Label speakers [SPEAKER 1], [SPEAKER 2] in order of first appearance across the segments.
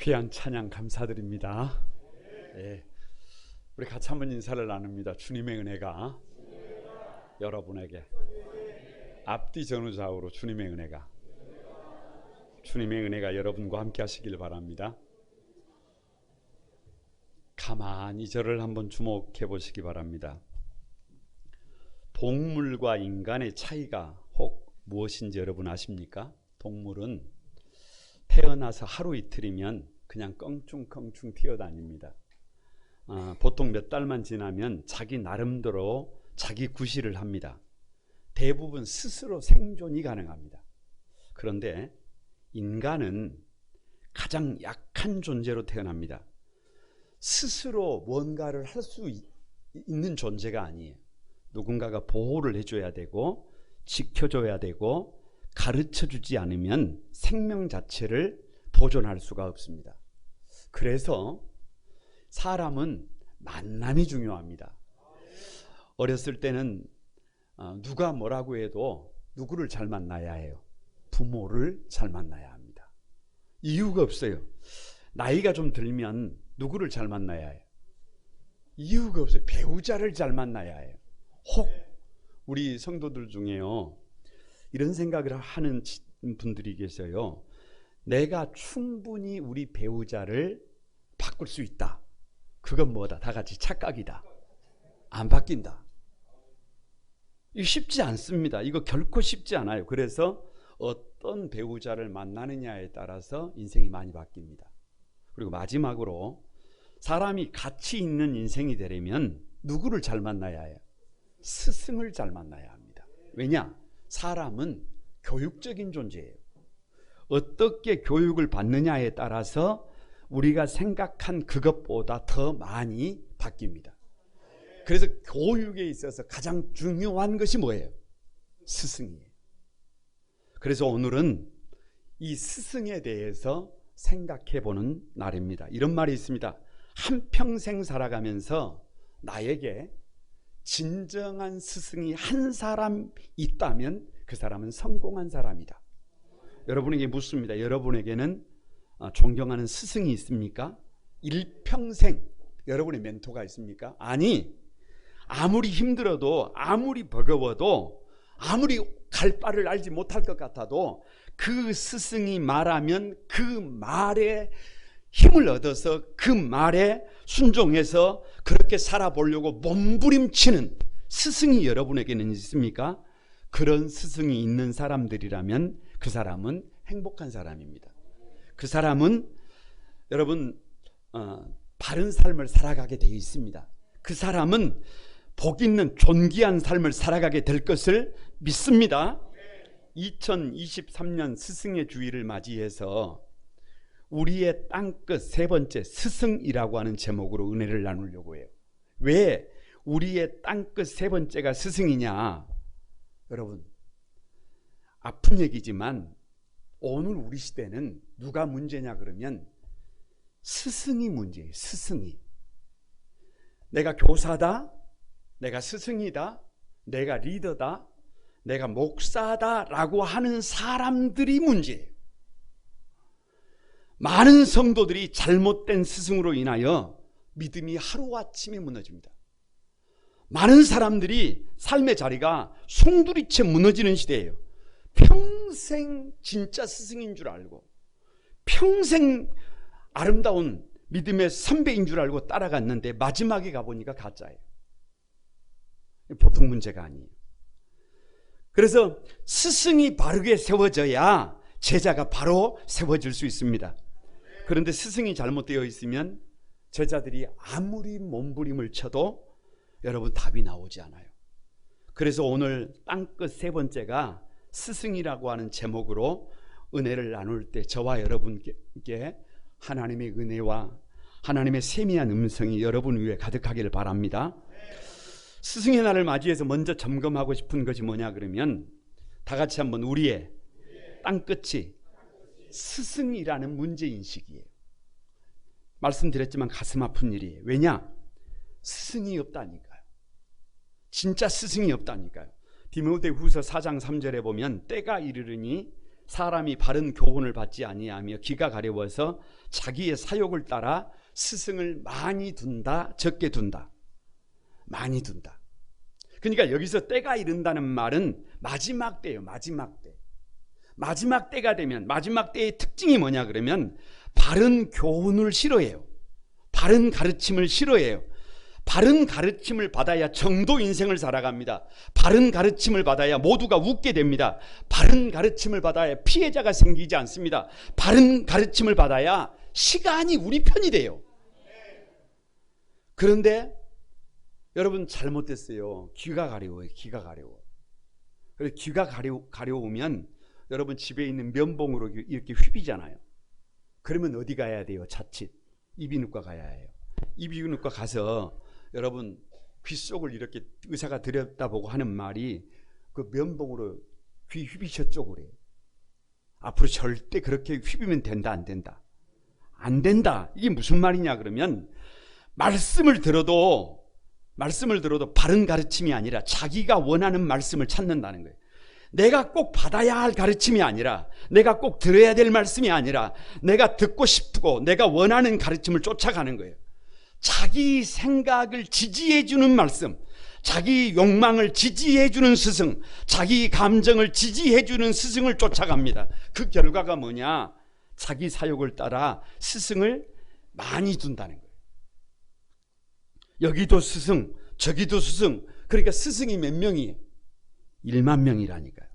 [SPEAKER 1] 귀한 찬양 감사드립니다. 네, 우리 같이 한번 인사를 나눕니다. 주님의 은혜가 여러분에게 앞뒤 전후좌우로 주님의 은혜가 여러분과 함께 하시길 바랍니다. 가만히 저를 한번 주목해 보시기 바랍니다. 동물과 인간의 차이가 혹 무엇인지 여러분 아십니까? 동물은 태어나서 하루 이틀이면 그냥 껑충껑충 튀어다닙니다. 보통 몇 달만 지나면 자기 나름대로 자기 구실을 합니다. 대부분 스스로 생존이 가능합니다. 그런데 인간은 가장 약한 존재로 태어납니다. 스스로 뭔가를 할 수 있는 존재가 아니에요. 누군가가 보호를 해줘야 되고 지켜줘야 되고 가르쳐주지 않으면 생명 자체를 보존할 수가 없습니다. 그래서 사람은 만남이 중요합니다. 어렸을 때는 누가 뭐라고 해도 누구를 잘 만나야 해요? 부모를 잘 만나야 합니다. 이유가 없어요. 나이가 좀 들면 누구를 잘 만나야 해요? 이유가 없어요. 배우자를 잘 만나야 해요. 혹 우리 성도들 중에요, 이런 생각을 하는 분들이 계세요. 내가 충분히 우리 배우자를 바꿀 수 있다. 그건 뭐다? 다 같이 착각이다. 안 바뀐다. 이거 쉽지 않습니다. 이거 결코 쉽지 않아요. 그래서 어떤 배우자를 만나느냐에 따라서 인생이 많이 바뀝니다. 그리고 마지막으로 사람이 가치 있는 인생이 되려면 누구를 잘 만나야 해요? 스승을 잘 만나야 합니다. 왜냐? 사람은 교육적인 존재예요. 어떻게 교육을 받느냐에 따라서 우리가 생각한 그것보다 더 많이 바뀝니다. 그래서 교육에 있어서 가장 중요한 것이 뭐예요? 스승이에요. 그래서 오늘은 이 스승에 대해서 생각해 보는 날입니다. 이런 말이 있습니다. 한평생 살아가면서 나에게 진정한 스승이 한 사람 있다면 그 사람은 성공한 사람이다. 여러분에게 묻습니다. 여러분에게는 존경하는 스승이 있습니까? 일평생 여러분의 멘토가 있습니까? 아니, 아무리 힘들어도 아무리 버거워도 아무리 갈 바를 알지 못할 것 같아도 그 스승이 말하면 그 말에 힘을 얻어서 그 말에 순종해서 그렇게 살아보려고 몸부림치는 스승이 여러분에게는 있습니까? 그런 스승이 있는 사람들이라면 그 사람은 행복한 사람입니다. 그 사람은 여러분 바른 삶을 살아가게 되어 있습니다. 그 사람은 복 있는 존귀한 삶을 살아가게 될 것을 믿습니다. 2023년 스승의 주일을 맞이해서 우리의 땅끝 세 번째 스승이라고 하는 제목으로 은혜를 나누려고 해요. 왜 우리의 땅끝 세 번째가 스승이냐? 여러분, 아픈 얘기지만 오늘 우리 시대는 누가 문제냐 그러면 스승이 문제예요. 스승이. 내가 교사다, 내가 스승이다, 내가 리더다, 내가 목사다라고 하는 사람들이 문제예요. 많은 성도들이 잘못된 스승으로 인하여 믿음이 하루아침에 무너집니다. 많은 사람들이 삶의 자리가 송두리째 무너지는 시대예요. 평생 진짜 스승인 줄 알고 평생 아름다운 믿음의 선배인 줄 알고 따라갔는데 마지막에 가보니까 가짜예요. 보통 문제가 아니에요. 그래서 스승이 바르게 세워져야 제자가 바로 세워질 수 있습니다. 그런데 스승이 잘못되어 있으면 제자들이 아무리 몸부림을 쳐도 여러분 답이 나오지 않아요. 그래서 오늘 땅끝 세 번째가 스승이라고 하는 제목으로 은혜를 나눌 때 저와 여러분께 하나님의 은혜와 하나님의 세미한 음성이 여러분 위에 가득하기를 바랍니다. 스승의 날을 맞이해서 먼저 점검하고 싶은 것이 뭐냐 그러면 다 같이 한번 우리의 땅끝이 스승이라는 문제인식이에요. 말씀드렸지만 가슴 아픈 일이에요. 왜냐? 스승이 없다니까요. 진짜 스승이 없다니까요. 디모데후서 4장 3절에 보면 때가 이르르니 사람이 바른 교훈을 받지 아니하며 귀가 가려워서 자기의 사욕을 따라 스승을 많이 둔다, 적게 둔다. 많이 둔다. 그러니까 여기서 때가 이른다는 말은 마지막 때예요. 마지막 때. 마지막 때가 되면 마지막 때의 특징이 뭐냐 그러면 바른 교훈을 싫어해요. 바른 가르침을 싫어해요. 바른 가르침을 받아야 정도 인생을 살아갑니다. 바른 가르침을 받아야 모두가 웃게 됩니다. 바른 가르침을 받아야 피해자가 생기지 않습니다. 바른 가르침을 받아야 시간이 우리 편이 돼요. 그런데 여러분 잘못됐어요. 귀가 가려워요. 귀가 가려워. 그래서 귀가 가려우면 여러분 집에 있는 면봉으로 이렇게 휘비잖아요. 그러면 어디 가야 돼요? 자칫 이비인후과 가야 해요. 이비인후과 가서 여러분 귀 속을 이렇게 의사가 들여다보고 하는 말이 그 면봉으로 귀 휘비셨죠 그래. 앞으로 절대 그렇게 휘비면 된다 안 된다? 안 된다. 이게 무슨 말이냐 그러면 말씀을 들어도 바른 가르침이 아니라 자기가 원하는 말씀을 찾는다는 거예요. 내가 꼭 받아야 할 가르침이 아니라 내가 꼭 들어야 될 말씀이 아니라 내가 듣고 싶고 내가 원하는 가르침을 쫓아가는 거예요. 자기 생각을 지지해 주는 말씀, 자기 욕망을 지지해 주는 스승, 자기 감정을 지지해 주는 스승을 쫓아갑니다. 그 결과가 뭐냐? 자기 사욕을 따라 스승을 많이 둔다는 거예요. 여기도 스승, 저기도 스승. 그러니까 스승이 몇 명이에요? 1만 명이라니까요.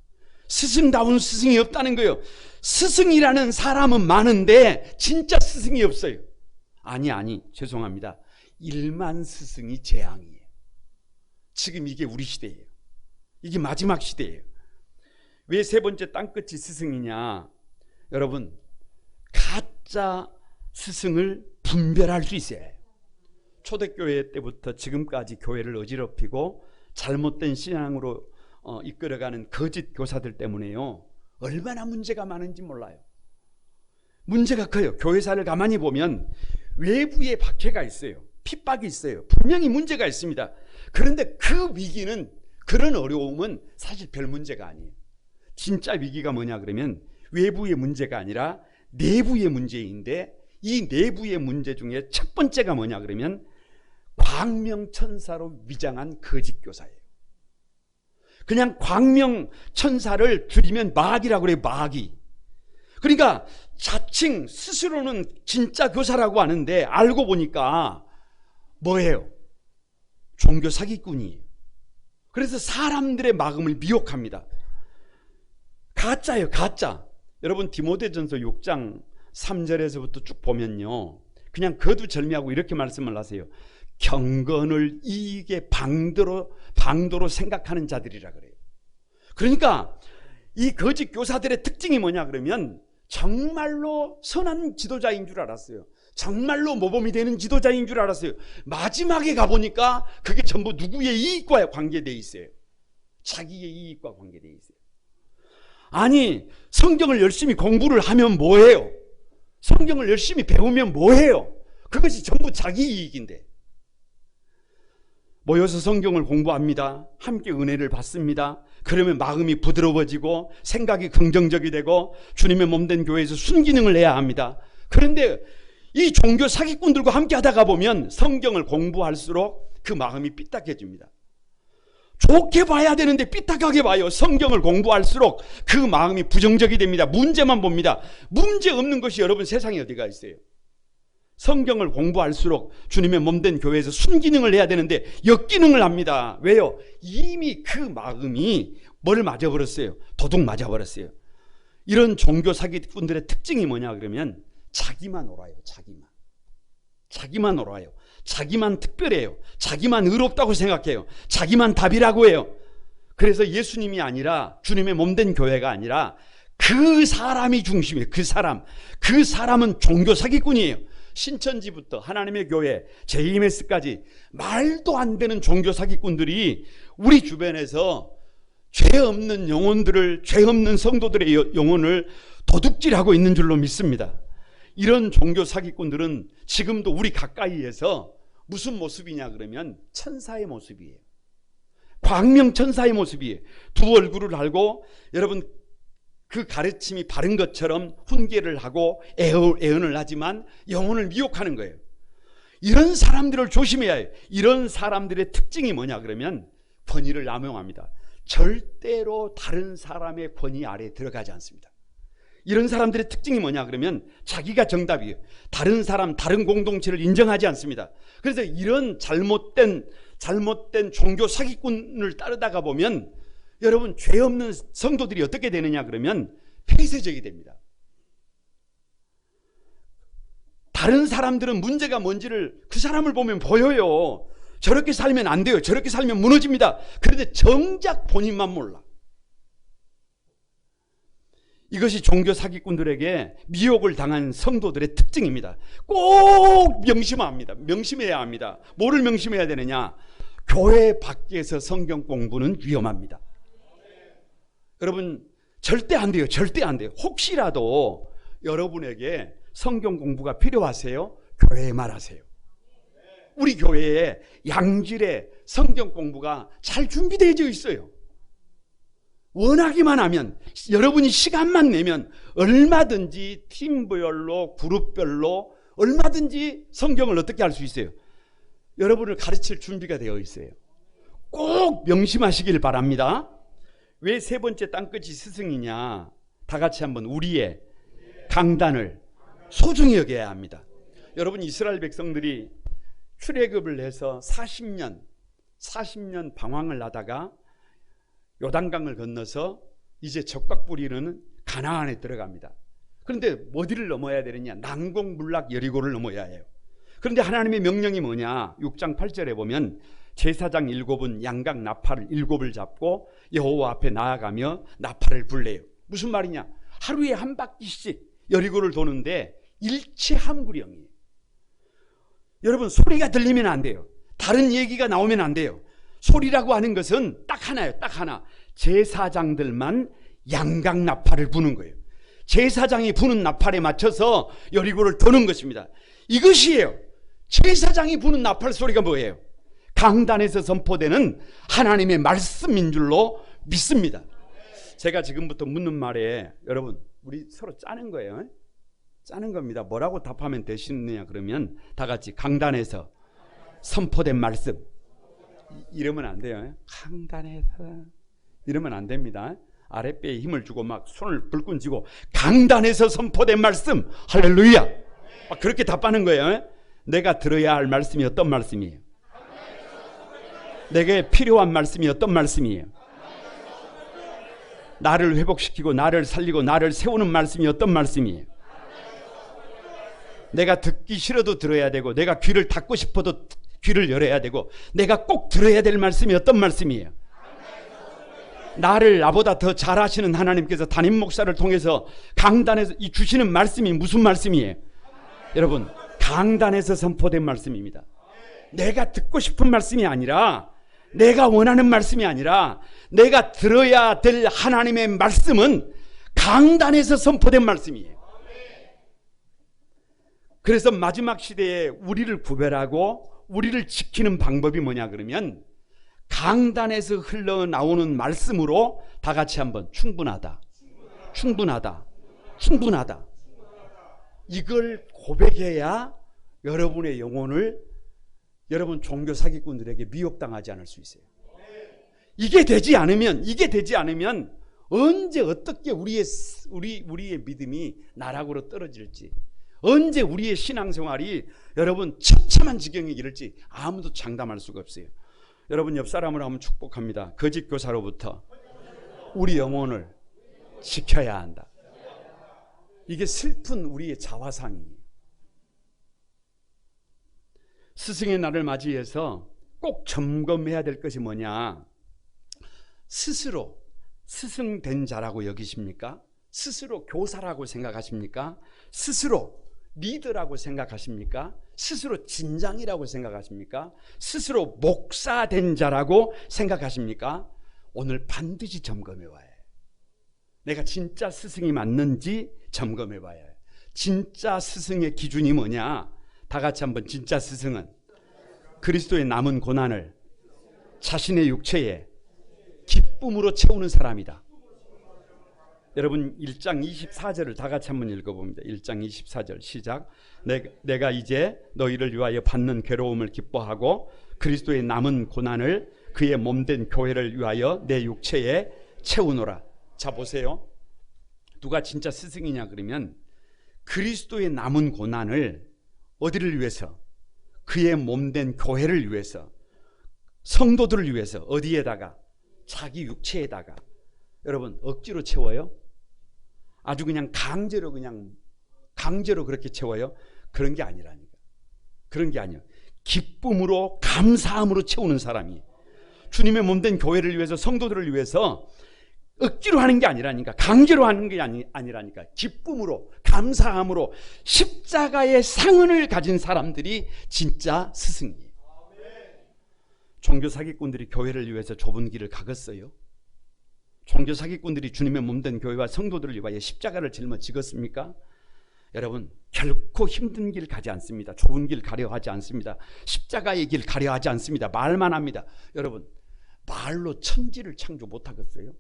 [SPEAKER 1] 스승다운 스승이 없다는 거예요. 스승이라는 사람은 많은데 진짜 스승이 없어요. 아니 죄송합니다. 1만 스승이 재앙이에요. 지금 이게 우리 시대예요. 이게 마지막 시대예요. 왜 세 번째 땅끝이 스승이냐? 여러분 가짜 스승을 분별할 수 있어야 해요. 초대교회 때부터 지금까지 교회를 어지럽히고 잘못된 신앙으로 이끌어가는 거짓 교사들 때문에요. 얼마나 문제가 많은지 몰라요. 문제가 커요. 교회사를 가만히 보면 외부에 박해가 있어요. 핍박이 있어요. 분명히 문제가 있습니다. 그런데 그 위기는, 그런 어려움은 사실 별 문제가 아니에요. 진짜 위기가 뭐냐 그러면 외부의 문제가 아니라 내부의 문제인데, 이 내부의 문제 중에 첫 번째가 뭐냐 그러면 광명천사로 위장한 거짓 교사예요. 그냥 광명천사를 줄이면 마귀라고 그래요. 마귀. 그러니까 자칭 스스로는 진짜 교사라고 하는데 알고 보니까 뭐예요? 종교 사기꾼이에요. 그래서 사람들의 마음을 미혹합니다. 가짜예요. 가짜. 여러분 디모데전서 6장 3절에서부터 쭉 보면요, 그냥 거두절미하고 이렇게 말씀을 하세요. 경건을 이익의 방도로 생각하는 자들이라 그래요. 그러니까 이 거짓 교사들의 특징이 뭐냐 그러면 정말로 선한 지도자인 줄 알았어요. 정말로 모범이 되는 지도자인 줄 알았어요. 마지막에 가보니까 그게 전부 누구의 이익과 관계되어 있어요. 자기의 이익과 관계되어 있어요. 아니, 성경을 열심히 공부를 하면 뭐해요? 성경을 열심히 배우면 뭐해요? 그것이 전부 자기 이익인데. 모여서 성경을 공부합니다. 함께 은혜를 받습니다. 그러면 마음이 부드러워지고 생각이 긍정적이 되고 주님의 몸된 교회에서 순기능을 해야 합니다. 그런데 이 종교 사기꾼들과 함께 하다가 보면 성경을 공부할수록 그 마음이 삐딱해집니다. 좋게 봐야 되는데 삐딱하게 봐요. 성경을 공부할수록 그 마음이 부정적이 됩니다. 문제만 봅니다. 문제 없는 것이 여러분 세상에 어디가 있어요? 성경을 공부할수록 주님의 몸된 교회에서 순기능을 해야 되는데 역기능을 합니다. 왜요? 이미 그 마음이 뭘 맞아버렸어요? 도둑 맞아버렸어요. 이런 종교 사기꾼들의 특징이 뭐냐 그러면 자기만 옳아요. 자기만 옳아요. 자기만 특별해요. 자기만 의롭다고 생각해요. 자기만 답이라고 해요. 그래서 예수님이 아니라, 주님의 몸된 교회가 아니라 그 사람이 중심이에요. 그 사람은 종교 사기꾼이에요. 신천지부터 하나님의 교회, JMS까지 말도 안 되는 종교 사기꾼들이 우리 주변에서 죄 없는 영혼들을, 죄 없는 성도들의 영혼을 도둑질하고 있는 줄로 믿습니다. 이런 종교 사기꾼들은 지금도 우리 가까이에서 무슨 모습이냐 그러면 천사의 모습이에요. 광명천사의 모습이에요. 두 얼굴을 달고, 여러분 그 가르침이 바른 것처럼 훈계를 하고 애언을 하지만 영혼을 미혹하는 거예요. 이런 사람들을 조심해야 해요. 이런 사람들의 특징이 뭐냐 그러면 권위를 남용합니다. 절대로 다른 사람의 권위 아래에 들어가지 않습니다. 이런 사람들의 특징이 뭐냐 그러면 자기가 정답이에요. 다른 사람, 다른 공동체를 인정하지 않습니다. 그래서 이런 잘못된 종교 사기꾼을 따르다가 보면 여러분 죄 없는 성도들이 어떻게 되느냐 그러면 폐쇄적이 됩니다. 다른 사람들은 문제가 뭔지를 그 사람을 보면 보여요. 저렇게 살면 안 돼요. 저렇게 살면 무너집니다. 그런데 정작 본인만 몰라. 이것이 종교 사기꾼들에게 미혹을 당한 성도들의 특징입니다. 꼭 명심해야 합니다. 뭐를 명심해야 되느냐? 교회 밖에서 성경 공부는 위험합니다. 여러분 절대 안 돼요. 절대 안 돼요. 혹시라도 여러분에게 성경 공부가 필요하세요? 교회에 말하세요. 우리 교회에 양질의 성경 공부가 잘 준비되어 있어요. 원하기만 하면, 여러분이 시간만 내면 얼마든지 팀별로 그룹별로 얼마든지 성경을 어떻게 할 수 있어요? 여러분을 가르칠 준비가 되어 있어요. 꼭 명심하시길 바랍니다. 왜 세 번째 땅끝이 스승이냐? 다 같이 한번 우리의 강단을 소중히 여겨야 합니다. 여러분 이스라엘 백성들이 출애굽을 해서 40년 방황을 하다가 요단강을 건너서 이제 적각 부리는 가나안에 들어갑니다. 그런데 어디를 넘어야 되느냐? 난공불락 여리고를 넘어야 해요. 그런데 하나님의 명령이 뭐냐? 6장 8절에 보면 제사장 7은 양각 나팔을 7을 잡고 여호와 앞에 나아가며 나팔을 불래요. 무슨 말이냐? 하루에 한 바퀴씩 여리고를 도는데 일체 함구령이에요. 여러분 소리가 들리면 안 돼요. 다른 얘기가 나오면 안 돼요. 소리라고 하는 것은 딱 하나예요. 딱 하나. 제사장들만 양각 나팔을 부는 거예요. 제사장이 부는 나팔에 맞춰서 여리고를 도는 것입니다. 이것이에요. 제사장이 부는 나팔 소리가 뭐예요? 강단에서 선포되는 하나님의 말씀인 줄로 믿습니다. 제가 지금부터 묻는 말에 여러분 우리 서로 짜는 거예요. 짜는 겁니다. 뭐라고 답하면 되시느냐 그러면 다 같이 강단에서 선포된 말씀. 이러면 안 돼요. 강단에서 이러면 안 됩니다. 아랫배에 힘을 주고 막 손을 불끈 쥐고 강단에서 선포된 말씀. 할렐루야. 그렇게 답하는 거예요. 내가 들어야 할 말씀이 어떤 말씀이에요? 내게 필요한 말씀이 어떤 말씀이에요? 나를 회복시키고 나를 살리고 나를 세우는 말씀이 어떤 말씀이에요? 내가 듣기 싫어도 들어야 되고 내가 귀를 닫고 싶어도 귀를 열어야 되고 내가 꼭 들어야 될 말씀이 어떤 말씀이에요? 나를 나보다 더 잘하시는 하나님께서 담임 목사를 통해서 강단에서 주시는 말씀이 무슨 말씀이에요? 여러분 강단에서 선포된 말씀입니다. 내가 듣고 싶은 말씀이 아니라 내가 원하는 말씀이 아니라 내가 들어야 될 하나님의 말씀은 강단에서 선포된 말씀이에요. 그래서 마지막 시대에 우리를 구별하고 우리를 지키는 방법이 뭐냐 그러면 강단에서 흘러나오는 말씀으로 다 같이 한번 충분하다, 충분하다, 충분하다. 이걸 고백해야 여러분의 영혼을 여러분 종교 사기꾼들에게 미혹당하지 않을 수 있어요. 이게 되지 않으면 언제 어떻게 우리의 믿음이 나락으로 떨어질지, 언제 우리의 신앙생활이 여러분 처참한 지경에 이를지 아무도 장담할 수가 없어요. 여러분 옆 사람을 한번 축복합니다. 거짓 교사로부터 우리 영혼을 지켜야 한다. 이게 슬픈 우리의 자화상이에요. 스승의 날을 맞이해서 꼭 점검해야 될 것이 뭐냐? 스스로 스승된 자라고 여기십니까? 스스로 교사라고 생각하십니까? 스스로 리더라고 생각하십니까? 스스로 진장이라고 생각하십니까? 스스로 목사된 자라고 생각하십니까? 오늘 반드시 점검해 봐야 해요. 내가 진짜 스승이 맞는지 점검해 봐야 해요. 진짜 스승의 기준이 뭐냐? 다 같이 한번 진짜 스승은 그리스도의 남은 고난을 자신의 육체에 기쁨으로 채우는 사람이다. 여러분 1장 24절을 다 같이 한번 읽어봅니다. 1장 24절 시작. 내가 이제 너희를 위하여 받는 괴로움을 기뻐하고 그리스도의 남은 고난을 그의 몸된 교회를 위하여 내 육체에 채우노라. 자 보세요. 누가 진짜 스승이냐 그러면 그리스도의 남은 고난을 어디를 위해서? 그의 몸된 교회를 위해서, 성도들을 위해서. 어디에다가? 자기 육체에다가. 여러분 억지로 채워요? 아주 그냥 강제로 그렇게 채워요? 그런 게 아니라니까. 그런 게 아니에요. 기쁨으로 감사함으로 채우는 사람이 주님의 몸된 교회를 위해서, 성도들을 위해서 억지로 하는 게 아니라니까. 강제로 하는 게 아니라니까. 기쁨으로 감사함으로 십자가의 상흔을 가진 사람들이 진짜 스승이에요. 종교 사기꾼들이 교회를 위해서 좁은 길을 가겠어요? 종교 사기꾼들이 주님의 몸된 교회와 성도들을 위하여 십자가를 짊어지겠습니까? 여러분 결코 힘든 길 가지 않습니다. 좁은 길 가려 하지 않습니다. 십자가의 길 가려 하지 않습니다. 말만 합니다. 여러분 말로 천지를 창조 못하겠어요?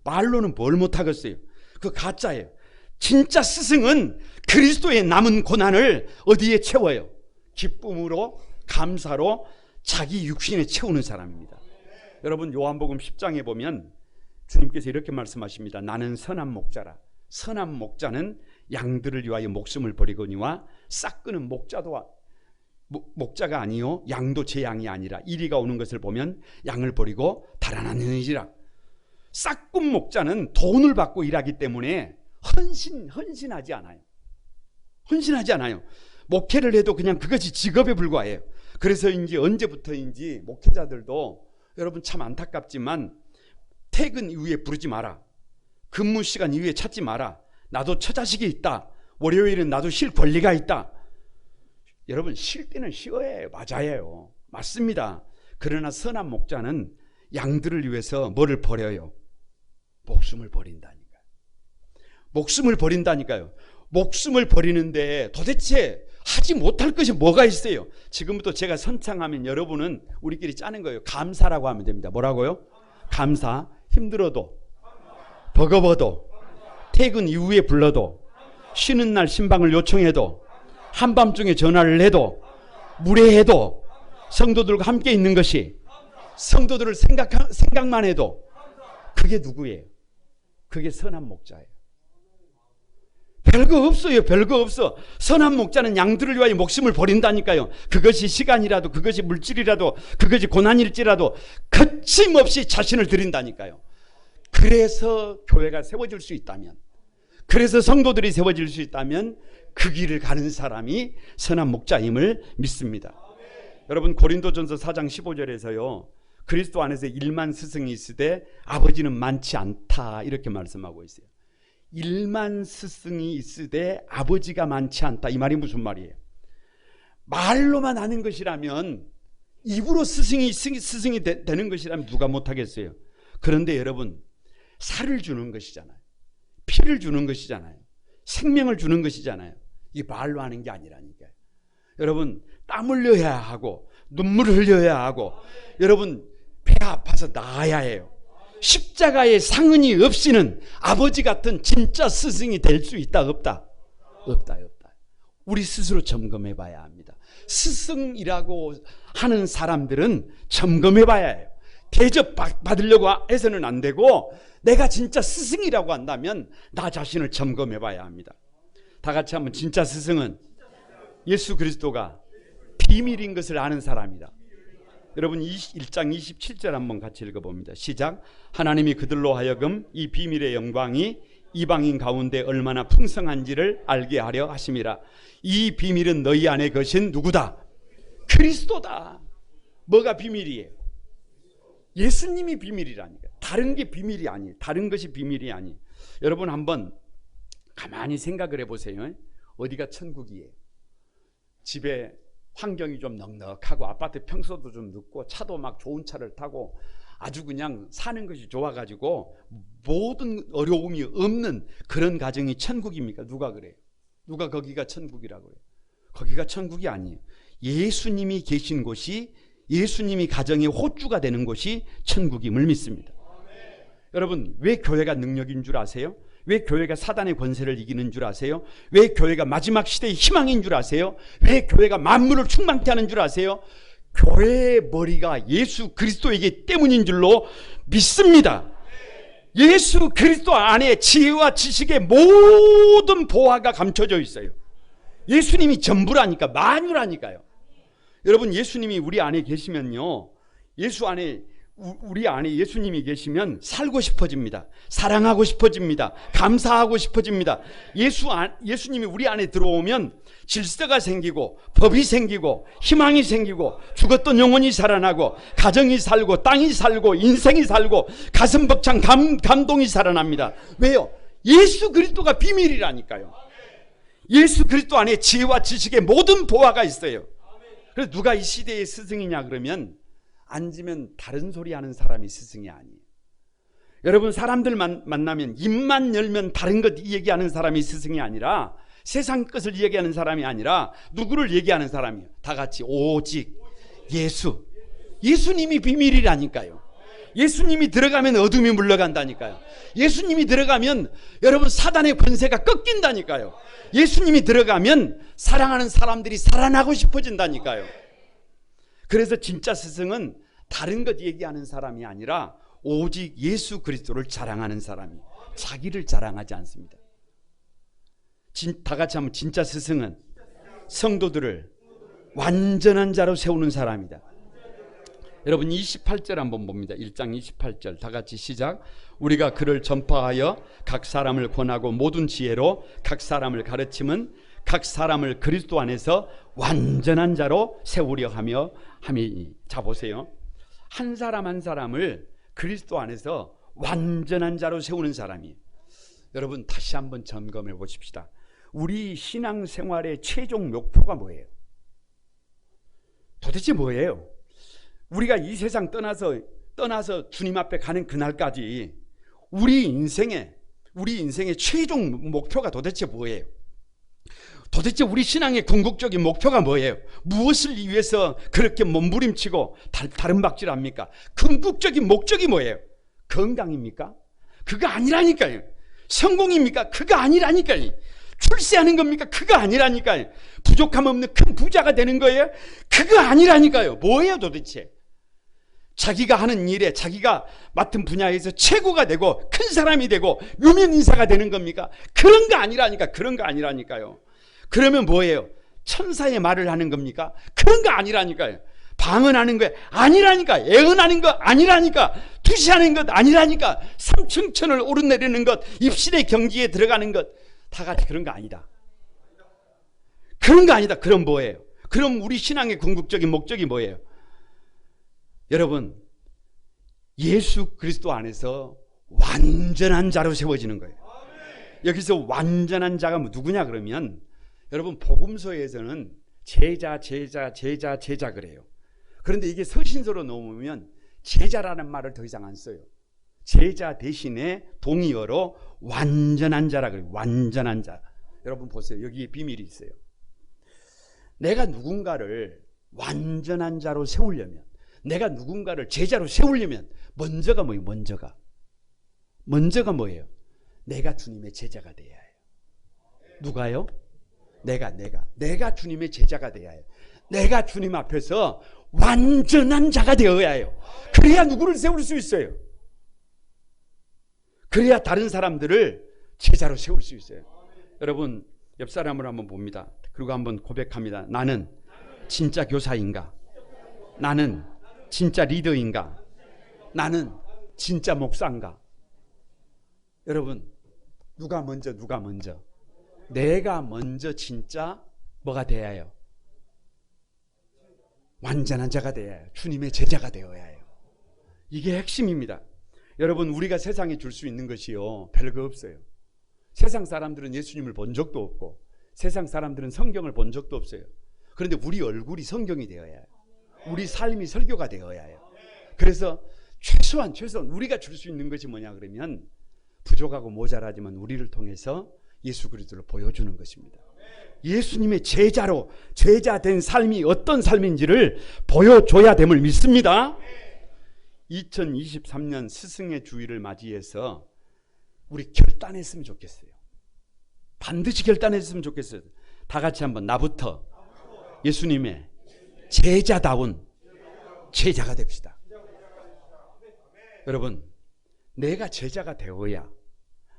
[SPEAKER 1] 말로는 뭘 못하겠어요? 그 가짜예요. 진짜 스승은 그리스도의 남은 고난을 어디에 채워요? 기쁨으로 감사로 자기 육신에 채우는 사람입니다. 여러분 요한복음 10장에 보면 주님께서 이렇게 말씀하십니다. 나는 선한 목자라. 선한 목자는 양들을 위하여 목숨을 버리거니와 싹끄는 목자가 아니요 양도 제 양이 아니라 이리가 오는 것을 보면 양을 버리고 달아나느니라. 싹꾼 목자는 돈을 받고 일하기 때문에 헌신하지 않아요. 헌신하지 않아요. 목회를 해도 그냥 그것이 직업에 불과해요. 그래서인지 언제부터인지 목회자들도 여러분 참 안타깝지만 퇴근 이후에 부르지 마라. 근무 시간 이후에 찾지 마라. 나도 처자식이 있다. 월요일은 나도 쉴 권리가 있다. 여러분 쉴 때는 쉬어야 해요. 맞아요. 맞습니다. 그러나 선한 목자는 양들을 위해서 뭐를 버려요? 목숨을 버린다니까요. 목숨을 버린다니까요. 목숨을 버리는데 도대체 하지 못할 것이 뭐가 있어요? 지금부터 제가 선창하면 여러분은 우리끼리 짜는 거예요. 감사라고 하면 됩니다. 뭐라고요? 감사. 힘들어도 버거워도 퇴근 이후에 불러도 쉬는 날 신방을 요청해도 한밤중에 전화를 해도 무례해도 성도들과 함께 있는 것이 성도들을 생각만 해도 그게 누구예요? 그게 선한 목자예요. 별거 없어요. 별거 없어. 선한 목자는 양들을 위하여 목숨을 버린다니까요. 그것이 시간이라도 그것이 물질이라도 그것이 고난일지라도 거침없이 자신을 드린다니까요. 그래서 교회가 세워질 수 있다면, 그래서 성도들이 세워질 수 있다면 그 길을 가는 사람이 선한 목자임을 믿습니다. 여러분 고린도전서 4장 15절에서요 그리스도 안에서 1만 스승이 있으되 아버지는 많지 않다 이렇게 말씀하고 있어요. 1만 스승이 있으되 아버지가 많지 않다. 이 말이 무슨 말이에요? 말로만 하는 것이라면, 입으로 스승이 되는 것이라면 누가 못하겠어요? 그런데 여러분 살을 주는 것이잖아요. 피를 주는 것이잖아요. 생명을 주는 것이잖아요. 이 말로 하는 게 아니라니까요. 여러분 땀 흘려야 하고 눈물을 흘려야 하고 여러분 배 아파서 나아야 해요. 십자가의 상흔이 없이는 아버지 같은 진짜 스승이 될 수 있다 없다? 없다. 우리 스스로 점검해 봐야 합니다. 스승이라고 하는 사람들은 점검해 봐야 해요. 대접 받으려고 해서는 안 되고 내가 진짜 스승이라고 한다면 나 자신을 점검해 봐야 합니다. 다 같이 한번 진짜 스승은 예수 그리스도가 비밀인 것을 아는 사람이다. 여러분 1장 27절 한번 같이 읽어봅니다. 시작. 하나님이 그들로 하여금 이 비밀의 영광이 이방인 가운데 얼마나 풍성한지를 알게 하려 하심이라. 이 비밀은 너희 안에 거신 누구다? 그리스도다. 뭐가 비밀이에요? 예수님이 비밀이라니까. 다른 게 비밀이 아니에요. 다른 것이 비밀이 아니에요. 여러분 한번 가만히 생각을 해보세요. 어디가 천국이에요? 집에 환경이 좀 넉넉하고 아파트 평수도 좀 넓고 차도 막 좋은 차를 타고 아주 그냥 사는 것이 좋아가지고 모든 어려움이 없는 그런 가정이 천국입니까? 누가 그래요? 누가 거기가 천국이라고 해요? 거기가 천국이 아니에요. 예수님이 계신 곳이, 예수님이 가정의 호주가 되는 곳이 천국임을 믿습니다. 여러분, 왜 교회가 능력인 줄 아세요? 왜 교회가 사단의 권세를 이기는 줄 아세요? 왜 교회가 마지막 시대의 희망인 줄 아세요? 왜 교회가 만물을 충만케 하는 줄 아세요? 교회의 머리가 예수 그리스도이기 때문인 줄로 믿습니다. 예수 그리스도 안에 지혜와 지식의 모든 보화가 감춰져 있어요. 예수님이 전부라니까, 만유라니까요. 여러분, 예수님이 우리 안에 계시면요, 우리 안에 예수님이 계시면 살고 싶어집니다. 사랑하고 싶어집니다. 감사하고 싶어집니다. 예수님이 우리 안에 들어오면 질서가 생기고, 법이 생기고, 희망이 생기고, 죽었던 영혼이 살아나고, 가정이 살고, 땅이 살고, 인생이 살고, 가슴 벅찬 감동이 살아납니다. 왜요? 예수 그리스도가 비밀이라니까요. 예수 그리스도 안에 지혜와 지식의 모든 보화가 있어요. 그래서 누가 이 시대의 스승이냐 그러면, 앉으면 다른 소리 하는 사람이 스승이 아니에요. 여러분, 사람들 만나면 입만 열면 다른 것 얘기하는 사람이 스승이 아니라, 세상 것을 얘기하는 사람이 아니라 누구를 얘기하는 사람이에요? 다 같이 오직 예수. 예수님이 비밀이라니까요. 예수님이 들어가면 어둠이 물러간다니까요. 예수님이 들어가면 여러분 사단의 권세가 꺾인다니까요. 예수님이 들어가면 사랑하는 사람들이 살아나고 싶어진다니까요. 그래서 진짜 스승은 다른 것 얘기하는 사람이 아니라 오직 예수 그리스도를 자랑하는 사람이에요. 자기를 자랑하지 않습니다. 다 같이 한번, 진짜 스승은 성도들을 완전한 자로 세우는 사람이다. 여러분 28절 한번 봅니다. 1장 28절 다 같이 시작. 우리가 그를 전파하여 각 사람을 권하고 모든 지혜로 각 사람을 가르침은 각 사람을 그리스도 안에서 완전한 자로 세우려 하며 함이니. 자 보세요. 한 사람 한 사람을 그리스도 안에서 완전한 자로 세우는 사람이에요. 여러분 다시 한번 점검해 보십시다. 우리 신앙생활의 최종 목표가 뭐예요? 도대체 뭐예요? 우리가 이 세상 떠나서 주님 앞에 가는 그날까지 우리 인생의 최종 목표가 도대체 뭐예요? 도대체 우리 신앙의 궁극적인 목표가 뭐예요? 무엇을 위해서 그렇게 몸부림치고 다름박질합니까? 궁극적인 목적이 뭐예요? 건강입니까? 그거 아니라니까요. 성공입니까? 그거 아니라니까요. 출세하는 겁니까? 그거 아니라니까요. 부족함 없는 큰 부자가 되는 거예요? 그거 아니라니까요. 뭐예요 도대체? 자기가 하는 일에 자기가 맡은 분야에서 최고가 되고 큰 사람이 되고 유명인사가 되는 겁니까? 그런 거 아니라니까. 그런 거 아니라니까요. 그러면 뭐예요? 천사의 말을 하는 겁니까? 그런 거 아니라니까요. 방언하는 거 아니라니까. 애언하는 거 아니라니까. 투시하는 것 아니라니까. 삼층천을 오르내리는 것, 입신의 경지에 들어가는 것, 다 같이 그런 거 아니다. 그런 거 아니다. 그럼 뭐예요? 그럼 우리 신앙의 궁극적인 목적이 뭐예요? 여러분, 예수 그리스도 안에서 완전한 자로 세워지는 거예요. 여기서 완전한 자가 누구냐 그러면, 여러분 복음서에서는 제자 그래요. 그런데 이게 서신서로 넘으면 제자라는 말을 더 이상 안 써요. 제자 대신에 동의어로 완전한 자라 그래요. 완전한 자. 여러분 보세요. 여기에 비밀이 있어요. 내가 누군가를 완전한 자로 세우려면, 내가 누군가를 제자로 세우려면 먼저가 뭐예요? 먼저가 뭐예요? 내가 주님의 제자가 돼야 해요. 누가요? 내가 주님의 제자가 돼야 해요. 내가 주님 앞에서 완전한 자가 되어야 해요. 그래야 누구를 세울 수 있어요. 그래야 다른 사람들을 제자로 세울 수 있어요. 여러분 옆 사람을 한번 봅니다. 그리고 한번 고백합니다. 나는 진짜 교사인가? 나는 진짜 리더인가? 나는 진짜 목사인가? 여러분 누가 먼저? 내가 먼저 진짜 뭐가 되어야 해요? 완전한 자가 되어야 해요. 주님의 제자가 되어야 해요. 이게 핵심입니다. 여러분 우리가 세상에 줄 수 있는 것이요 별거 없어요. 세상 사람들은 예수님을 본 적도 없고 세상 사람들은 성경을 본 적도 없어요. 그런데 우리 얼굴이 성경이 되어야 해요. 우리 삶이 설교가 되어야 해요. 그래서 최소한 우리가 줄 수 있는 것이 뭐냐 그러면, 부족하고 모자라지만 우리를 통해서 예수 그리스도를 보여주는 것입니다. 예수님의 제자 된 삶이 어떤 삶인지를 보여줘야 됨을 믿습니다. 2023년 스승의 주일을 맞이해서 우리 결단했으면 좋겠어요. 반드시 결단했으면 좋겠어요. 다 같이 한번 나부터 예수님의 제자다운 제자가 됩시다. 여러분, 내가 제자가 되어야,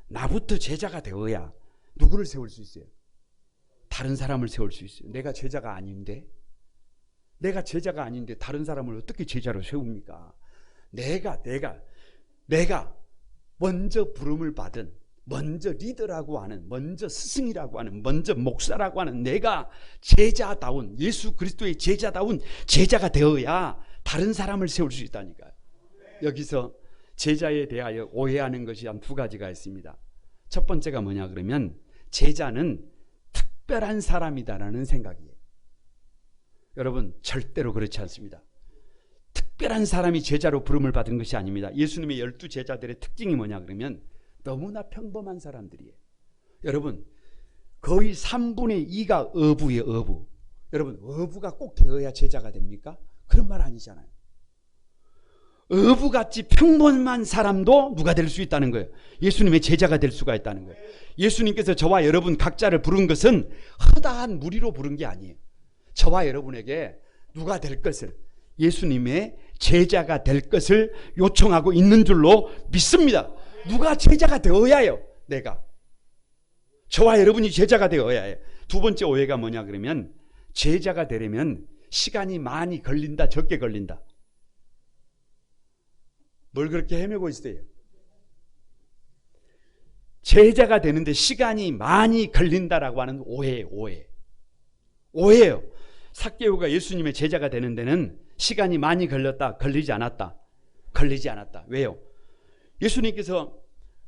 [SPEAKER 1] 나부터 제자가 되어야 누구를 세울 수 있어요? 다른 사람을 세울 수 있어요. 내가 제자가 아닌데 다른 사람을 어떻게 제자로 세웁니까? 내가 먼저 부름을 받은, 먼저 리더라고 하는, 먼저 스승이라고 하는, 먼저 목사라고 하는 내가 제자다운, 예수 그리스도의 제자다운 제자가 되어야 다른 사람을 세울 수 있다니까요. 여기서 제자에 대하여 오해하는 것이 한 두 가지가 있습니다. 첫 번째가 뭐냐 그러면 제자는 특별한 사람이다라는 생각이에요. 여러분, 절대로 그렇지 않습니다. 특별한 사람이 제자로 부름을 받은 것이 아닙니다. 예수님의 12 제자들의 특징이 뭐냐 그러면 너무나 평범한 사람들이에요. 여러분, 거의 3분의 2가 어부예요. 어부. 여러분, 어부가 꼭 되어야 제자가 됩니까? 그런 말 아니잖아요. 어부같이 평범한 사람도 누가 될 수 있다는 거예요. 예수님의 제자가 될 수가 있다는 거예요. 예수님께서 저와 여러분 각자를 부른 것은 허다한 무리로 부른 게 아니에요. 저와 여러분에게 누가 될 것을, 예수님의 제자가 될 것을 요청하고 있는 줄로 믿습니다. 누가 제자가 되어야 해요. 내가. 저와 여러분이 제자가 되어야 해요. 두 번째 오해가 뭐냐 그러면 제자가 되려면 시간이 많이 걸린다, 적게 걸린다. 뭘 그렇게 헤매고 있어요? 제자가 되는데 시간이 많이 걸린다라고 하는 오해예요. 오해예요. 삭개오가 예수님의 제자가 되는 데는 시간이 많이 걸렸다, 걸리지 않았다? 걸리지 않았다. 왜요? 예수님께서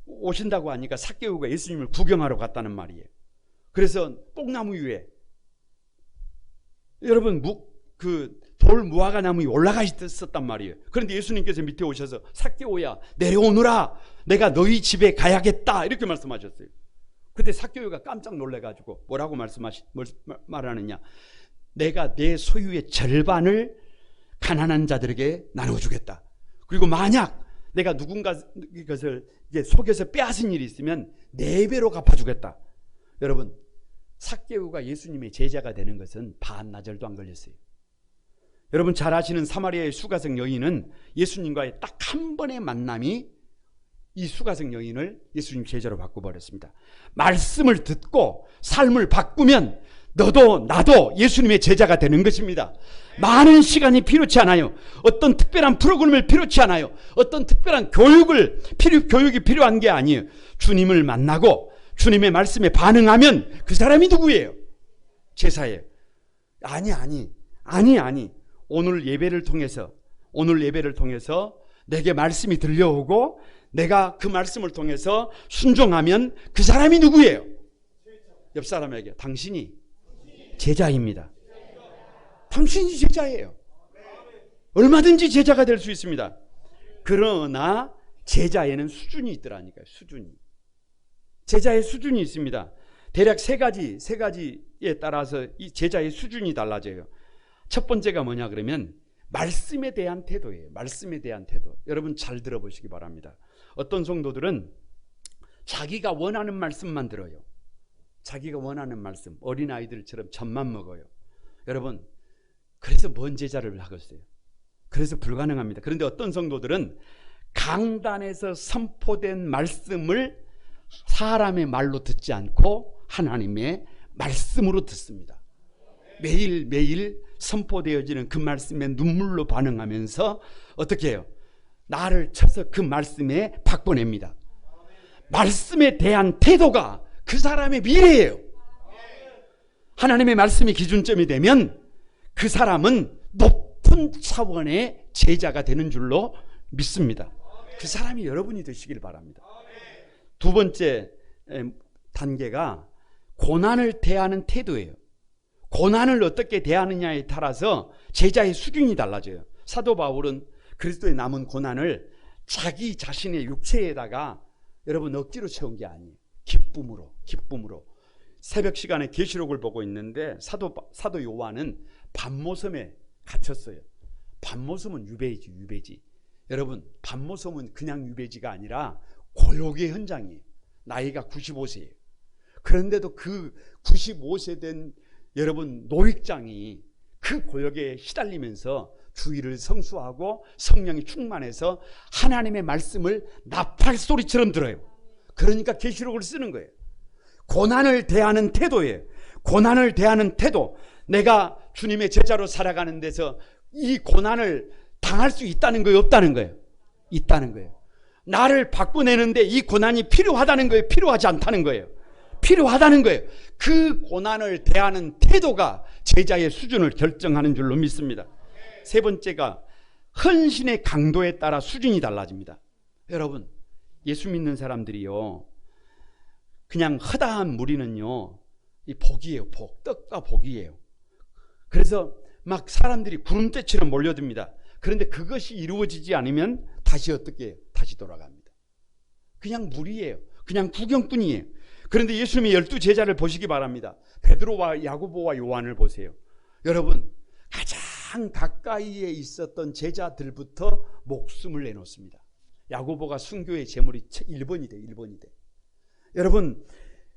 [SPEAKER 1] 오신다고 하니까 삭개오가 예수님을 구경하러 갔다는 말이에요. 그래서 뽕나무 위에, 여러분, 돌 무화과 나무 위에 올라가 있었단 말이에요. 그런데 예수님께서 밑에 오셔서 삭개오야 내려오너라, 내가 너희 집에 가야겠다, 이렇게 말씀하셨어요. 그때 삭개오가 깜짝 놀래가지고 뭐라고 말하느냐, 내가 내 소유의 절반을 가난한 자들에게 나눠주겠다. 그리고 만약 내가 누군가 것을 속여서 빼앗은 일이 있으면 4배로 갚아주겠다. 여러분, 삭개오가 예수님의 제자가 되는 것은 반나절도 안 걸렸어요. 여러분 잘 아시는 사마리아의 수가성 여인은 예수님과의 딱 한 번의 만남이 이 수가성 여인을 예수님 제자로 바꿔버렸습니다. 말씀을 듣고 삶을 바꾸면 너도 나도 예수님의 제자가 되는 것입니다. 많은 시간이 필요치 않아요. 어떤 특별한 프로그램을 필요치 않아요. 어떤 특별한 교육이 필요한 게 아니에요. 주님을 만나고 주님의 말씀에 반응하면 그 사람이 누구예요? 제사예요. 아니. 오늘 예배를 통해서 내게 말씀이 들려오고 내가 그 말씀을 통해서 순종하면 그 사람이 누구예요? 옆 사람에게 당신이 제자입니다. 당신이 제자예요. 얼마든지 제자가 될 수 있습니다. 그러나 제자에는 수준이 있더라니까요. 제자의 수준이 있습니다. 대략 세 가지에 따라서 이 제자의 수준이 달라져요. 첫 번째가 뭐냐 그러면 말씀에 대한 태도예요. 말씀에 대한 태도. 여러분 잘 들어보시기 바랍니다. 어떤 성도들은 자기가 원하는 말씀만 들어요. 자기가 원하는 말씀, 어린아이들처럼 젖만 먹어요. 여러분, 그래서 뭔 제자를 하겠어요? 그래서 불가능합니다. 그런데 어떤 성도들은 강단에서 선포된 말씀을 사람의 말로 듣지 않고 하나님의 말씀으로 듣습니다. 매일매일 선포되어지는 그 말씀에 눈물로 반응하면서 어떻게 해요? 나를 쳐서 그 말씀에 바꿔냅니다. 말씀에 대한 태도가 그 사람의 미래예요. 하나님의 말씀이 기준점이 되면 그 사람은 높은 차원의 제자가 되는 줄로 믿습니다. 그 사람이 여러분이 되시길 바랍니다. 두 번째 단계가 고난을 대하는 태도예요. 고난을 어떻게 대하느냐에 따라서 제자의 수준이 달라져요. 사도 바울은 그리스도의 남은 고난을 자기 자신의 육체에다가 여러분 억지로 채운 게 아니에요. 기쁨으로. 새벽 시간에 계시록을 보고 있는데 사도 요한은 밤모섬에 갇혔어요. 밤모섬은 유배지. 여러분, 반모섬은 그냥 유배지가 아니라 고역의 현장이에요. 나이가 95세예요. 그런데도 그 95세 된 여러분 노익장이 그 고역에 시달리면서 주의를 성수하고 성령이 충만해서 하나님의 말씀을 나팔 소리처럼 들어요. 그러니까 계시록을 쓰는 거예요. 고난을 대하는 태도예요. 고난을 대하는 태도. 내가 주님의 제자로 살아가는 데서 이 고난을 당할 수 있다는 거예요, 없다는 거예요? 있다는 거예요. 나를 바꿔내는데 이 고난이 필요하다는 거예요, 필요하지 않다는 거예요? 필요하다는 거예요. 그 고난을 대하는 태도가 제자의 수준을 결정하는 줄로 믿습니다. 세 번째가 헌신의 강도에 따라 수준이 달라집니다. 여러분, 예수 믿는 사람들이요, 그냥 허다한 무리는요, 이 복이에요. 복, 떡과 복이에요. 그래서 막 사람들이 구름대처럼 몰려듭니다. 그런데 그것이 이루어지지 않으면 다시 어떻게 해요? 다시 돌아갑니다. 그냥 무리예요. 그냥 구경꾼이에요. 그런데 예수님의 12제자를 보시기 바랍니다. 베드로와 야고보와 요한을 보세요. 여러분, 가장 가까이에 있었던 제자들부터 목숨을 내놓습니다. 야고보가 순교의 제물이 1번이 돼. 여러분,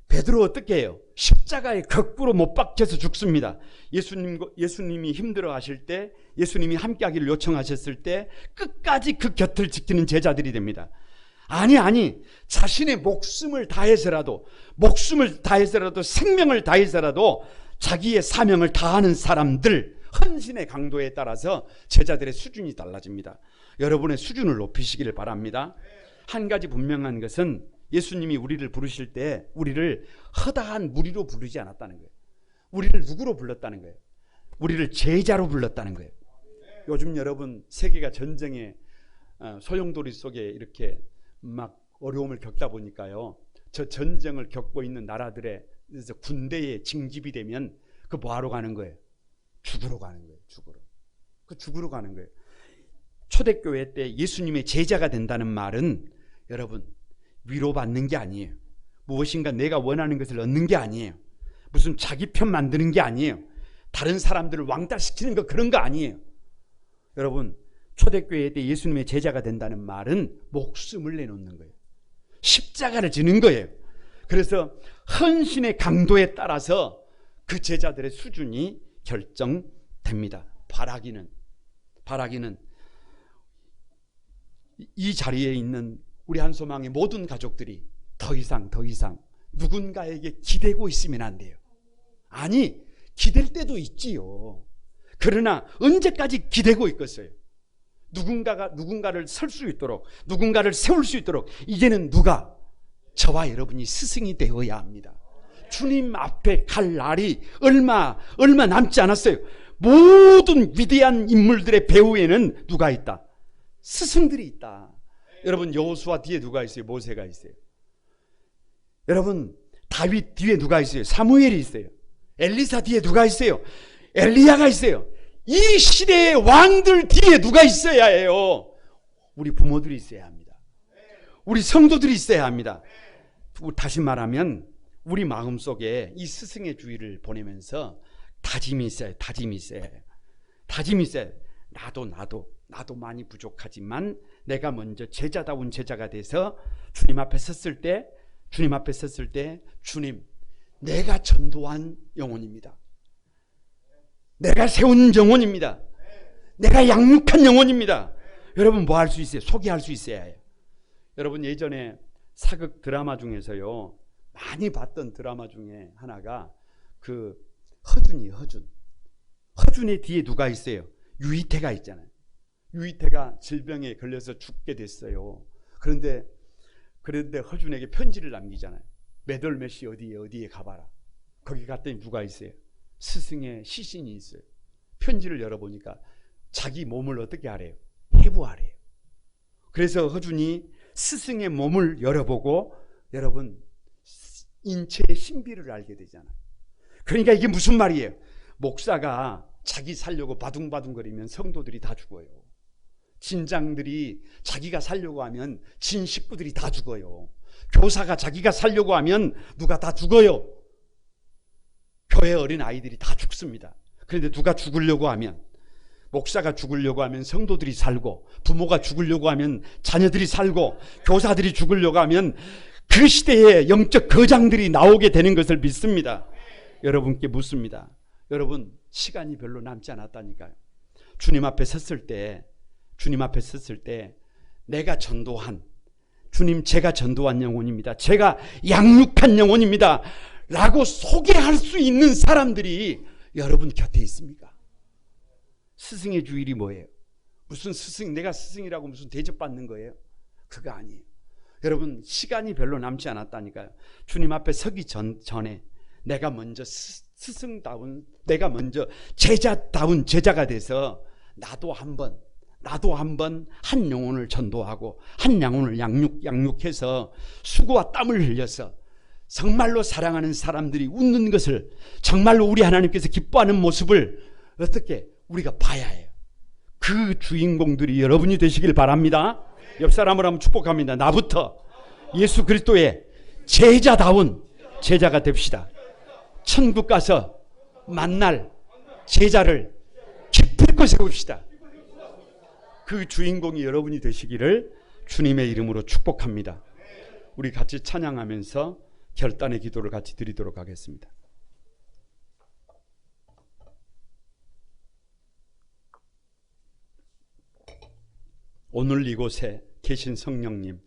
[SPEAKER 1] 베드로 어떻게 해요? 십자가에 거꾸로 못 박혀서 죽습니다. 예수님이 힘들어 하실 때, 예수님이 함께 하기를 요청하셨을 때 끝까지 그 곁을 지키는 제자들이 됩니다. 아니, 자신의 목숨을 다해서라도 생명을 다해서라도 자기의 사명을 다하는 사람들, 헌신의 강도에 따라서 제자들의 수준이 달라집니다. 여러분의 수준을 높이시기를 바랍니다. 한 가지 분명한 것은 예수님이 우리를 부르실 때 우리를 허다한 무리로 부르지 않았다는 거예요. 우리를 누구로 불렀다는 거예요? 우리를 제자로 불렀다는 거예요. 요즘 여러분, 세계가 전쟁의 소용돌이 속에 이렇게 막 어려움을 겪다 보니까요, 저 전쟁을 겪고 있는 나라들의 군대에 징집이 되면 그 뭐하러 가는 거예요? 죽으러 가는 거예요. 죽으러 가는 거예요. 초대교회 때 예수님의 제자가 된다는 말은 여러분, 위로받는 게 아니에요. 무엇인가 내가 원하는 것을 얻는 게 아니에요. 무슨 자기 편 만드는 게 아니에요. 다른 사람들을 왕따시키는 거, 그런 거 아니에요. 여러분, 초대교회 때 예수님의 제자가 된다는 말은 목숨을 내놓는 거예요. 십자가를 지는 거예요. 그래서 헌신의 강도에 따라서 그 제자들의 수준이 결정됩니다. 바라기는 이 자리에 있는 우리 한소망의 모든 가족들이 더 이상 누군가에게 기대고 있으면 안 돼요. 아니, 기댈 때도 있지요. 그러나 언제까지 기대고 있겠어요? 누군가를 설 수 있도록, 누군가를 세울 수 있도록 이제는 누가? 저와 여러분이 스승이 되어야 합니다. 주님 앞에 갈 날이 얼마 남지 않았어요. 모든 위대한 인물들의 배후에는 누가 있다? 스승들이 있다. 여러분, 여호수아 뒤에 누가 있어요? 모세가 있어요. 여러분, 다윗 뒤에 누가 있어요? 사무엘이 있어요. 엘리사 뒤에 누가 있어요? 엘리야가 있어요. 이 시대의 왕들 뒤에 누가 있어야 해요? 우리 부모들이 있어야 합니다. 우리 성도들이 있어야 합니다. 다시 말하면 우리 마음속에 이 스승의 주의를 보내면서 다짐이 있어요. 나도 많이 부족하지만 내가 먼저 제자다운 제자가 돼서 주님 앞에 섰을 때 주님, 내가 전도한 영혼입니다. 내가 세운 영혼입니다. 내가 양육한 영혼입니다. 여러분, 뭐 할 수 있어요? 소개할 수 있어야 해요. 여러분, 예전에 사극 드라마 중에서요, 많이 봤던 드라마 중에 하나가 그 허준의 뒤에 누가 있어요? 유이태가 있잖아요. 유이태가 질병에 걸려서 죽게 됐어요. 그런데 허준에게 편지를 남기잖아요. 몇 월 몇 시 어디에 가봐라. 거기 갔더니 누가 있어요? 스승의 시신이 있어요. 편지를 열어보니까 자기 몸을 어떻게 하래요? 해부하래요. 그래서 허준이 스승의 몸을 열어보고 여러분, 인체의 신비를 알게 되잖아요. 그러니까 이게 무슨 말이에요? 목사가 자기 살려고 바둥바둥거리면 성도들이 다 죽어요. 진장들이 자기가 살려고 하면 진 식구들이 다 죽어요. 교사가 자기가 살려고 하면 누가 다 죽어요. 교회 어린 아이들이 다 죽습니다. 그런데 누가 죽으려고 하면 목사가 죽으려고 하면 성도들이 살고, 부모가 죽으려고 하면 자녀들이 살고, 교사들이 죽으려고 하면 그 시대에 영적 거장들이 나오게 되는 것을 믿습니다. 여러분께 묻습니다. 여러분, 시간이 별로 남지 않았다니까요. 주님 앞에 섰을 때 내가 전도한, 주님 제가 전도한 영혼입니다, 제가 양육한 영혼입니다 라고 소개할 수 있는 사람들이 여러분 곁에 있습니까? 스승의 주일이 뭐예요? 무슨 스승, 내가 스승이라고 무슨 대접받는 거예요? 그거 아니에요. 여러분, 시간이 별로 남지 않았다니까요. 주님 앞에 서기 전에 내가 먼저 스승다운, 내가 먼저 제자다운 제자가 돼서 나도 한번 한 영혼을 전도하고 한 영혼을 양육해서 수고와 땀을 흘려서 정말로 사랑하는 사람들이 웃는 것을, 정말로 우리 하나님께서 기뻐하는 모습을 어떻게 우리가 봐야 해요. 그 주인공들이 여러분이 되시길 바랍니다. 옆 사람을 한번 축복합니다. 나부터 예수 그리스도의 제자다운 제자가 됩시다. 천국 가서 만날 제자를 기필코 세웁시다. 그 주인공이 여러분이 되시기를 주님의 이름으로 축복합니다. 우리 같이 찬양하면서 결단의 기도를 같이 드리도록 하겠습니다. 오늘 이곳에 계신 성령님,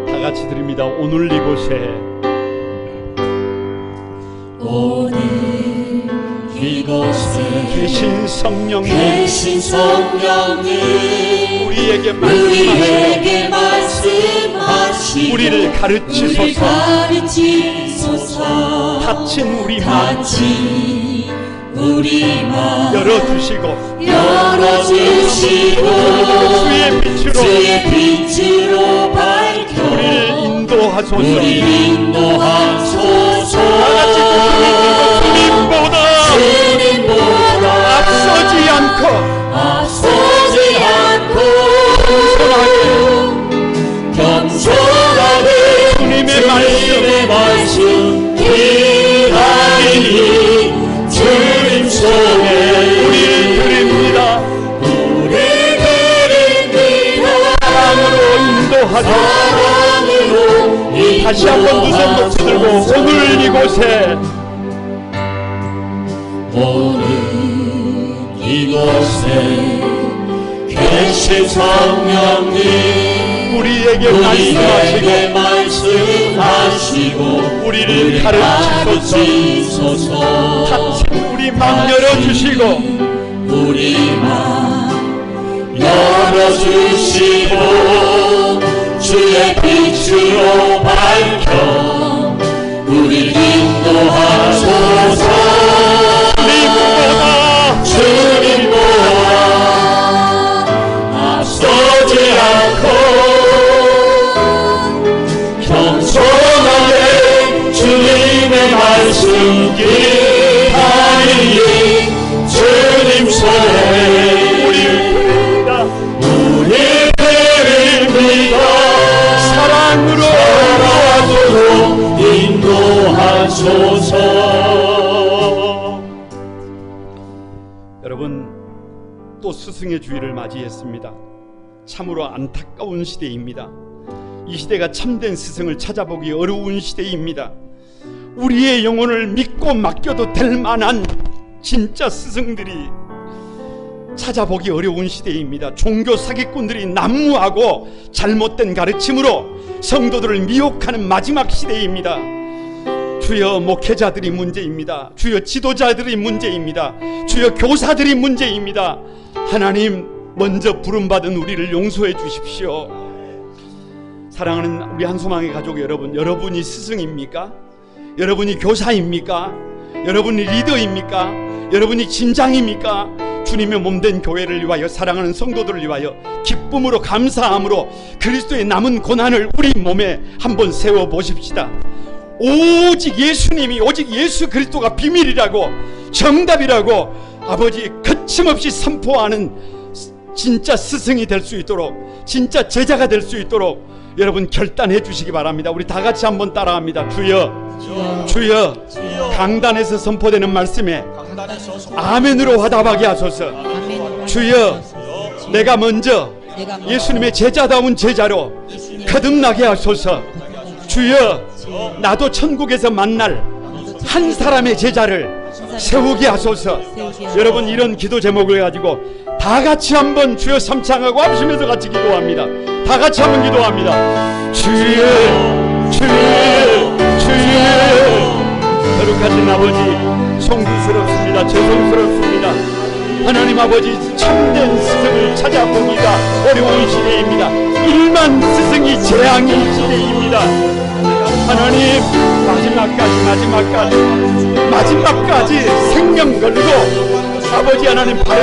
[SPEAKER 1] 다 같이 드립니다. 오늘 이곳에,
[SPEAKER 2] 오늘 이곳에
[SPEAKER 1] 계신 성령님, 우리에게 말씀하시고 우리를 가르치소서. 닫힌 우리 마음 열어주시고 주의 빛으로 밝혀 우리를 인도하소서. 주님보다 앞서지 않고 겸손하게 주님의 말씀 기다리니 주님 손에 우리를 드립니다. 사랑으로 인도하소서. 다시 한번 두 손 높이 들고 오늘 이곳에,
[SPEAKER 2] 오늘 이곳에 계신 성령님
[SPEAKER 1] 우리에게 말씀하시고 우리를 가르치소서. 닫힌 우리 맘 열어주시고
[SPEAKER 2] 주의 빛으로 밝혀 우리를 인도하소서. 주님보다 앞서지 않고 겸손하게 주님의 말씀 기다리니 주님 손에 우리를 드립니다. 사랑으로 인도하소서.
[SPEAKER 1] 여러분, 또 스승의 주일을 맞이했습니다. 참으로 안타까운 시대입니다. 이 시대가 참된 스승을 찾아보기 어려운 시대입니다. 우리의 영혼을 믿고 맡겨도 될 만한 진짜 스승들이 찾아보기 어려운 시대입니다. 종교 사기꾼들이 난무하고 잘못된 가르침으로 성도들을 미혹하는 마지막 시대입니다. 주여, 목회자들이 문제입니다. 주여, 지도자들이 문제입니다. 주여, 교사들이 문제입니다. 하나님, 먼저 부름받은 우리를 용서해 주십시오. 사랑하는 우리 한소망의 가족 여러분, 여러분이 스승입니까? 여러분이 교사입니까? 여러분이 리더입니까? 여러분이 진장입니까? 주님의 몸된 교회를 위하여, 사랑하는 성도들을 위하여 기쁨으로 감사함으로 그리스도의 남은 고난을 우리 몸에 한번 세워 보십시다. 오직 예수님이, 오직 예수 그리스도가 비밀이라고, 정답이라고 아버지 거침없이 선포하는 진짜 스승이 될 수 있도록, 진짜 제자가 될 수 있도록 여러분 결단해 주시기 바랍니다. 우리 다 같이 한번 따라합니다. 주여, 주여, 강단에서 선포되는 말씀에 아멘으로 화답하게 하소서. 주여, 내가 먼저 예수님의 제자다운 제자로 거듭나게 하소서. 주여, 나도 천국에서 만날 한 사람의 제자를 세우게 하소서. 여러분, 이런 기도 제목을 가지고 다 같이 한번 주여 삼창하고 하시면서 같이 기도합니다. 다 같이 한번 기도합니다. 주여, 주여, 주여. 거룩하신 아버지, 송구스럽습니다. 죄송스럽습니다. 하나님 아버지, 참된 스승을 찾아보기가 어려운 시대입니다. 일만 스승이 재앙인 시대입니다. 하나님, 마지막까지 생명 걸고 아버지 하나님, 바른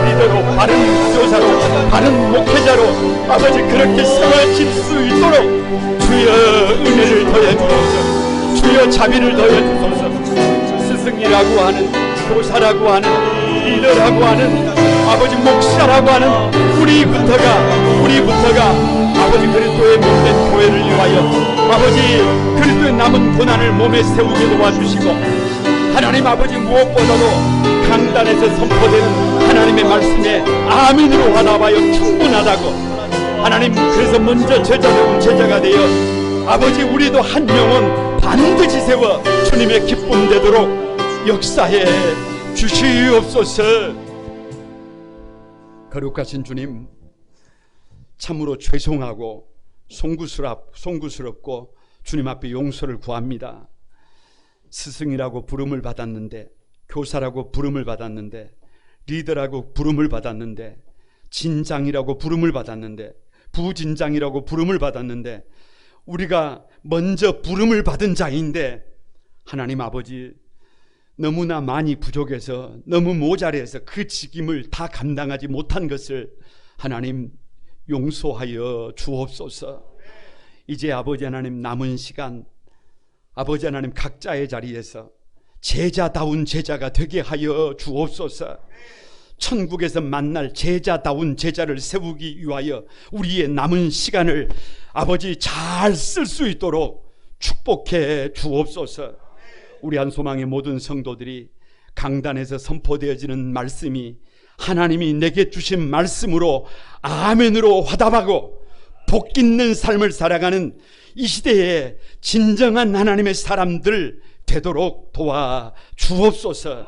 [SPEAKER 1] 리더로, 바른 교사로, 바른 목회자로 아버지 그렇게 세워질 수 있도록 주여 은혜를 더해 주소서. 주여 자비를 더해 주소서. 스승이라고 하는, 교사라고 하는, 리더라고 하는, 아버지 목사라고 하는 우리부터가 아버지 그리스도의 몸된 교회를 위하여 아버지 그리스도의 남은 고난을 몸에 세우게 도와주시고, 하나님 아버지 무엇보다도 강단에서 선포되는 하나님의 말씀에 아멘으로 화답하여 충분하다고, 하나님 그래서 먼저 제자다운 제자가 되어 아버지 우리도 한 영혼 반드시 세워 주님의 기쁨 되도록 역사해 주시옵소서. 거룩하신 주님, 참으로 죄송하고 송구스럽고 주님 앞에 용서를 구합니다. 스승이라고 부름을 받았는데, 교사라고 부름을 받았는데, 리더라고 부름을 받았는데, 진장이라고 부름을 받았는데, 부진장이라고 부름을 받았는데, 우리가 먼저 부름을 받은 자인데 하나님 아버지 너무나 많이 부족해서, 너무 모자라서 그 직임을 다 감당하지 못한 것을 하나님 용서하여 주옵소서. 이제 아버지 하나님 남은 시간 아버지 하나님 각자의 자리에서 제자다운 제자가 되게 하여 주옵소서. 천국에서 만날 제자다운 제자를 세우기 위하여 우리의 남은 시간을 아버지 잘 쓸 수 있도록 축복해 주옵소서. 우리 한소망의 모든 성도들이 강단에서 선포되어지는 말씀이 하나님이 내게 주신 말씀으로 아멘으로 화답하고 복 있는 삶을 살아가는 이 시대에 진정한 하나님의 사람들 되도록 도와 주옵소서.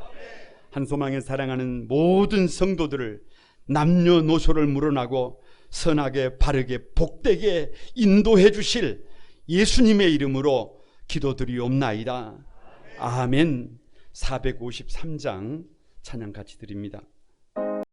[SPEAKER 1] 한소망에 사랑하는 모든 성도들을 남녀노소를 물어나고 선하게 바르게 복되게 인도해 주실 예수님의 이름으로 기도드리옵나이다. 아멘. 453장 찬양 같이 드립니다.